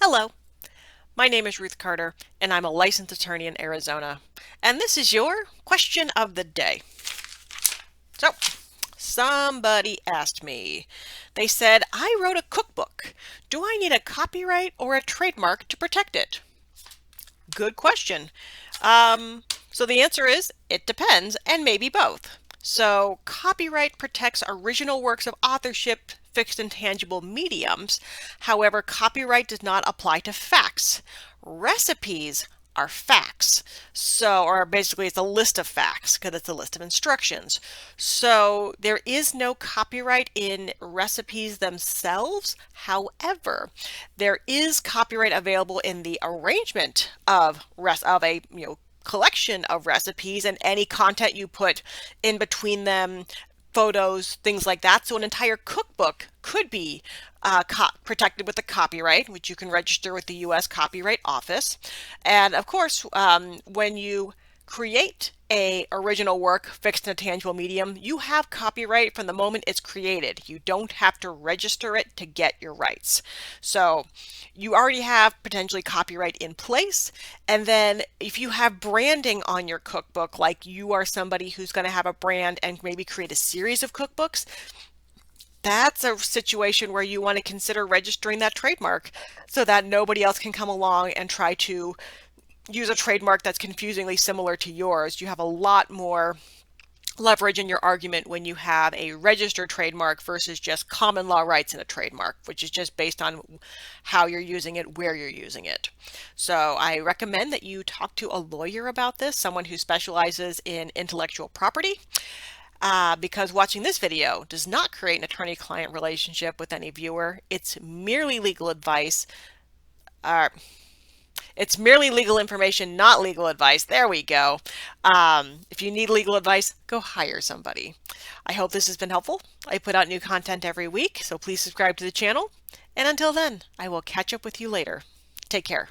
Hello, my name is Ruth Carter, and I'm a licensed attorney in Arizona. And this is your question of the day. So, somebody asked me, they said, I wrote a cookbook. Do I need a copyright or a trademark to protect it? Good question. So the answer is it depends, and maybe both. So copyright protects original works of authorship, fixed and tangible mediums. However, copyright does not apply to facts. Recipes are facts. So, or basically it's a list of facts because it's a list of instructions. So there is no copyright in recipes themselves. However, there is copyright available in the arrangement of a collection of recipes and any content you put in between them, photos, things like that. So an entire cookbook could be protected with the copyright, which you can register with the U.S. Copyright Office. And of course, when you create a original work fixed in a tangible medium, you have copyright from the moment it's created. You don't have to register it to get your rights. So you already have potentially copyright in place. And then if you have branding on your cookbook, like you are somebody who's going to have a brand and maybe create a series of cookbooks, that's a situation where you want to consider registering that trademark so that nobody else can come along and try to use a trademark that's confusingly similar to yours. You have a lot more leverage in your argument when you have a registered trademark versus just common law rights in a trademark, which is just based on how you're using it, where you're using it. So I recommend that you talk to a lawyer about this, someone who specializes in intellectual property, because watching this video does not create an attorney-client relationship with any viewer. It's merely legal advice. It's merely legal information, not legal advice. There we go. If you need legal advice, go hire somebody. I hope this has been helpful. I put out new content every week, so please subscribe to the channel. And until then, I will catch up with you later. Take care.